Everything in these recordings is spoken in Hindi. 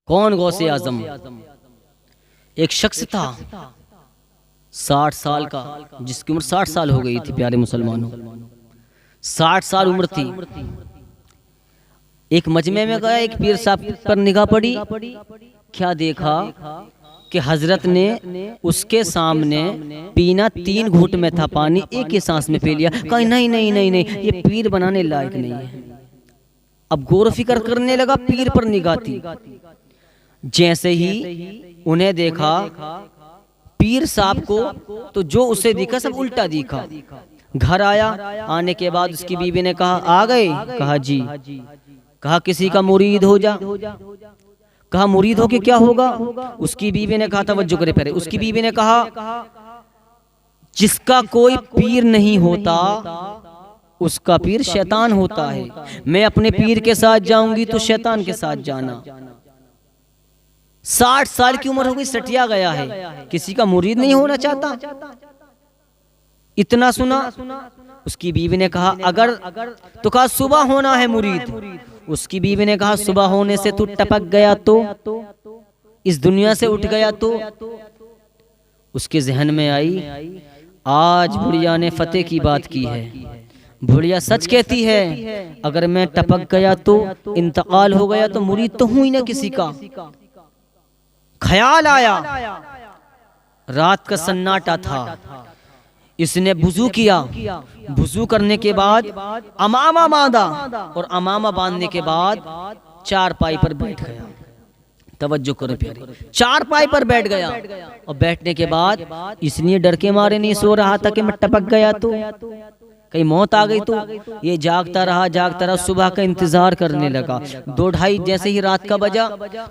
कौन गौसे आजम? एक शख्स था 60 साल का, जिसकी उम्र 60 साल हो गई थी। प्यारे मुसलमानों, 60 साल उम्र थी। एक मजमे में गया, एक पीर साहब पर निगाह पड़ी। क्या देखा कि हजरत ने उसके सामने पीना 3 घूंट में था पानी, एक ही सांस में पी लिया। कहा नहीं नहीं नहीं नहीं, ये पीर बनाने लायक नहीं है। अब गौर फिक्र करने लगा, पीर पर निगाह थी। जैसे ही उन्हें देखा पीर साहब को, तो जो उसे दिखा सब उल्टा दिखा। घर आया, आने के बाद उसकी बीवी ने कहा आ गए? कहा जी। कहा किसी का मुरीद हो जा। कहा मुरीद हो के क्या होगा? उसकी बीवी ने कहा तवज्जो करे पहले, उसकी बीवी ने कहा जिसका कोई पीर नहीं होता उसका पीर शैतान होता है। मैं अपने पीर के साथ जाऊंगी तो शैतान के साथ जाना। 60 साल की उम्र हो गई, सटिया गया है, किसी का मुरीद नहीं होना चाहता। इतना सुना, उसकी बीवी ने कहा अगर, तो कहा सुबह होना है मुरीद। उसकी बीवी ने कहा सुबह होने से तू टपक गया तो, इस दुनिया से उठ गया तो। उसके जहन में आई आज बुढ़िया ने फतेह की बात की है। बुढ़िया सच कहती है, अगर मैं टपक गया तो, इंतकाल हो गया तो मुरीद तो हूं ही ना किसी का। ख्याल आया, रात का सन्नाटा था। इसने वुजू किया, वुजू करने के बाद अमामा बांधा और अमामा बांधने के बाद चारपाई पर बैठ गया। तवज्जो करो प्यारे, चारपाई पर बैठ गया। और बैठने के बाद इसलिए डर के मारे नहीं सो रहा था कि मैं टपक गया तो कहीं मौत आ गई तो। ये जागता रहा, सुबह का इंतजार करने लगा। 2:30 जैसे ही रात का बजा,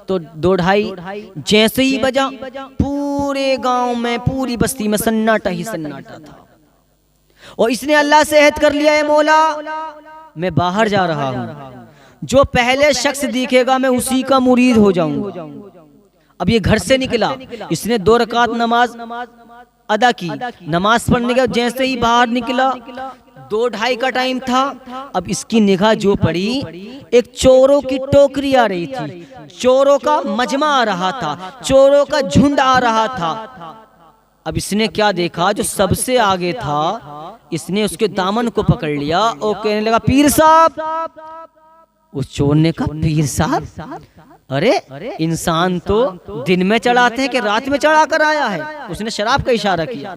तो 2:30 जैसे ही बजा, पूरे गांव में, पूरी बस्ती में सन्नाटा ही सन्नाटा था। और इसने अल्लाह से अहद कर लिया है मौला मैं बाहर जा रहा हूँ, जो पहले शख्स दिखेगा मैं उसी का मुरीद हो जाऊंगा। अब ये घर से निकला, इसने 2 रकात नमाज अदा की। नमाज पढ़ने के जैसे ही बाहर निकला, 2:30 का टाइम था। अब इसकी निगाह जो पड़ी, एक चोरों की टोकरी आ रही थी, चोरों का मजमा आ रहा था, चोरों का झुंड आ रहा था। अब इसने क्या देखा, जो सबसे आगे था, इसने उसके दामन को पकड़ लिया और कहने लगा पीर साहब। उस चोर ने कहा पीर साहब? अरे इंसान तो दिन में चढ़ाते हैं कि रात में चढ़ा कर आया है। उसने शराब का इशारा किया।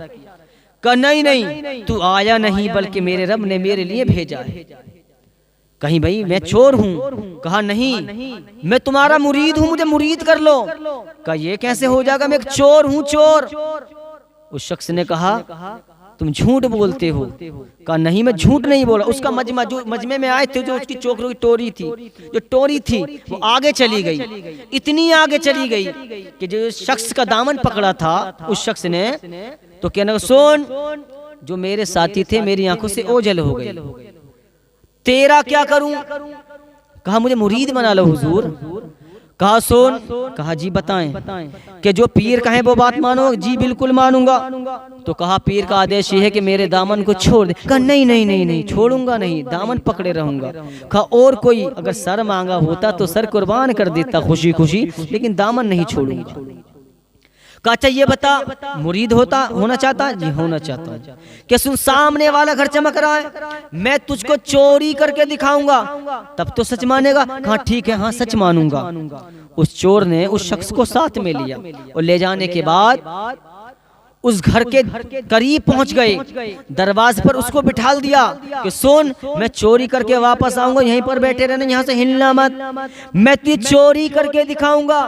कहा नहीं नहीं, तू आया नहीं बल्कि मेरे रब ने मेरे लिए भेजा है। कहीं भाई मैं चोर हूँ? कहा नहीं, मैं तुम्हारा मुरीद हूँ, मुझे मुरीद कर लो। कहा ये कैसे हो जाएगा, मैं एक चोर हूँ, चोर। उस शख्स ने कहा तुम झूठ बोलते हो। कहा नहीं मैं झूठ नहीं बोला। उसका मजमा, जो मजमे में आए थे, जो उसकी चोकरों की टोरी थी, जो टोरी थी वो आगे चली गई। इतनी आगे चली गई कि जो शख्स का दामन पकड़ा था, उस शख्स ने तो कहना सुन, जो मेरे साथी थे मेरी आंखों से ओझल हो गए, तेरा क्या करूं? कहा मुझे मुरीद बना लो हुजूर। कहा सुन। कहा जी बताएं कि जो पीर कहे वो बात मानो। जी बिल्कुल मानूंगा। तो कहा पीर का आदेश ये है कि मेरे दामन को छोड़ दे। कहा नहीं नहीं नहीं नहीं, छोड़ूंगा नहीं, दामन पकड़े रहूंगा। कहा और कोई अगर सर मांगा होता तो सर कुर्बान कर देता खुशी खुशी, लेकिन दामन नहीं छोड़ूंगा। कहा अच्छा ये बता, मुरीद होना चाहता? जी होना चाहता हूँ। क्या सुन, सामने वाला घर चमक रहा है, मैं तुझको चोरी करके दिखाऊंगा, तब तो सच मानेगा? कहा ठीक है, हाँ सच मानूंगा। उस चोर ने उस शख्स को साथ में लिया और ले जाने के बाद उस घर के करीब पहुंच गए। दरवाजे पर उसको बिठा दिया कि सुन, मैं चोरी करके वापस आऊंगा, यहीं पर बैठे रहना, यहाँ से हिलना मत, मैं तुझे चोरी करके दिखाऊंगा।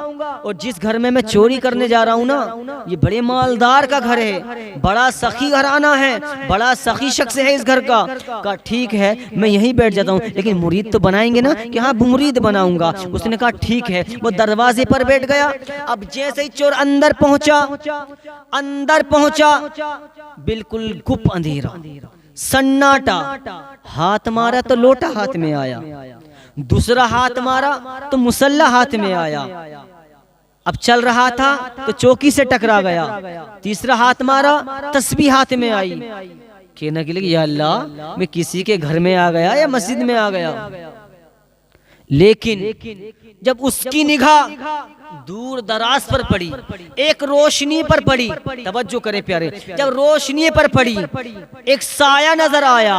और जिस घर में मैं चोरी करने जा रहा हूँ ना, ये बड़े मालदार का घर है, बड़ा सखी घराना है, बड़ा सखी शख्स है इस घर का। कहा ठीक है, मैं यहीं बैठ जाता हूँ, लेकिन मुरीद तो बनाएंगे ना? कि हाँ मुरीद बनाऊंगा। उसने कहा ठीक है। वो दरवाजे पर बैठ गया। अब जैसे ही चोर अंदर पहुंचा, बिल्कुल गुप अंधेरा, सन्नाटा। हाथ मारा तो लोटा हाथ में आया, दूसरा हाथ मारा तो मुसल्ला हाथ में आया। अब चल रहा था तो चौकी से टकरा गया। तीसरा हाथ मारा, तस्बीह हाथ में आई। कहने के लिए या अल्लाह, मैं किसी के घर में आ गया या मस्जिद में आ गया। लेकिन जब उसकी निगाह दूर दराज पर पड़ी, एक रोशनी पर पड़ी। तवज्जो करे प्यारे, जब रोशनी पर पड़ी एक साया नजर आया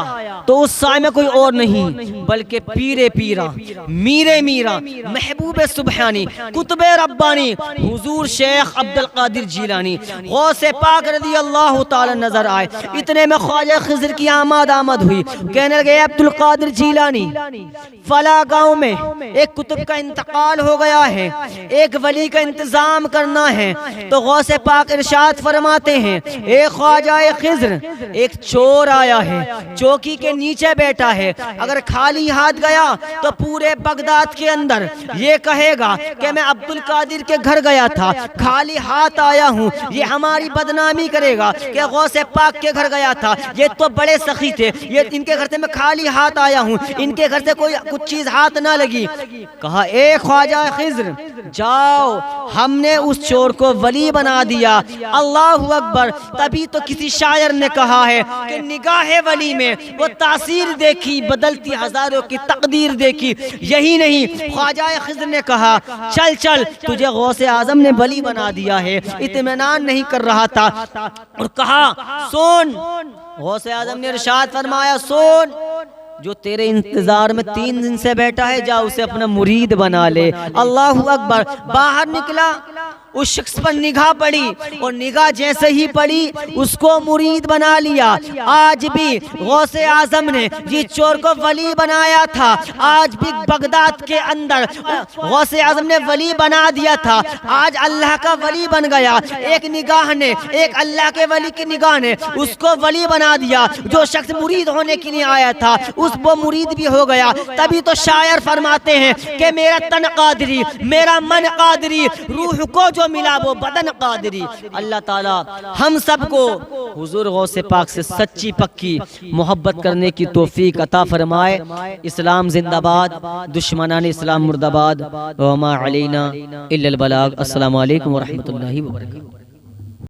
तो उस साय में कोई और नहीं बल्कि पीरे पीरा, मीरे मीरा, महबूब सुबहानी, कुतुबे रब्बानी हुजूर शेख अब्दुल कादिर जीलानी गौसे पाक रज़ी अल्लाह ताला नजर आए। इतने में ख्वाजा खिज़र की आमद हुई। कहने लगे अब्दुल कादिर जीलानी, फला गांव में एक कुतुब का इंतकाल हो गया है, एक वली का इंतजाम करना है। तो गौसे पाक इरशाद फरमाते हैं, ए ख्वाजा खिज़र, एक चोर आया है, चौकी के नीचे बैठा है, अगर खाली हाथ गया तो पूरे बगदाद के अंदर ये कहेगा कि मैं अब्दुल कादिर के घर गया था, खाली हाथ आया हूँ। ये हमारी बदनामी करेगा कि गौसे पाक के घर गया था, ये तो बड़े सखी थे, ये इनके घर से मैं खाली हाथ आया हूँ, इनके घर से कोई कुछ चीज हाथ ना लगी। कहा ए ख्वाजा खिज़र, जाओ, हमने उस चोर को वली बना दिया। अल्लाहु अकबर। तभी तो किसी शायर ने कहा है कि निगाहे वली में वो तासीर देखी, बदलती हजारों की तकदीर देखी। यही नहीं, ख्वाजा खिज़र ने कहा चल चल, तुझे गौसे आजम ने वली बना दिया है। इत्मीनान नहीं कर रहा था और कहा सुन, गौसे आजम ने इरशाद फरमाया सुन, जो तेरे इंतजार में 3 दिन से बैठा है जा उसे अपना मुरीद बना ले। अल्लाहु अकबर। बाहर निकला, उस शख्स पर निगाह पड़ी और निगाह जैसे ही पड़ी उसको मुरीद बना लिया। आज भी गौसे आजम ने ये चोर को वली बनाया था, आज भी बगदाद के अंदर गौसे आजम ने वली बना दिया था। आज अल्लाह का वली बन गया। एक निगाह ने, एक अल्लाह के वली की निगाह ने उसको वली बना दिया। जो शख्स मुरीद होने के लिए आया था उस वो मुरीद भी हो गया। तभी तो शायर फरमाते हैं कि मेरा तन कादरी, मेरा मन कादरी, रूह को जो मिला वो बदन कादरी। अल्लाह ताला हम सबको हुजूर गौसे पाक से सच्ची पक्की मोहब्बत करने की तौफीक अता फरमाए। इस्लाम जिंदाबाद, दुश्मनान इस्लाम मुर्दाबाद। व मा अलैना इल्लल बलाग। अस्सलामु अलैकुम व रहमतुल्लाहि व बरकातहू।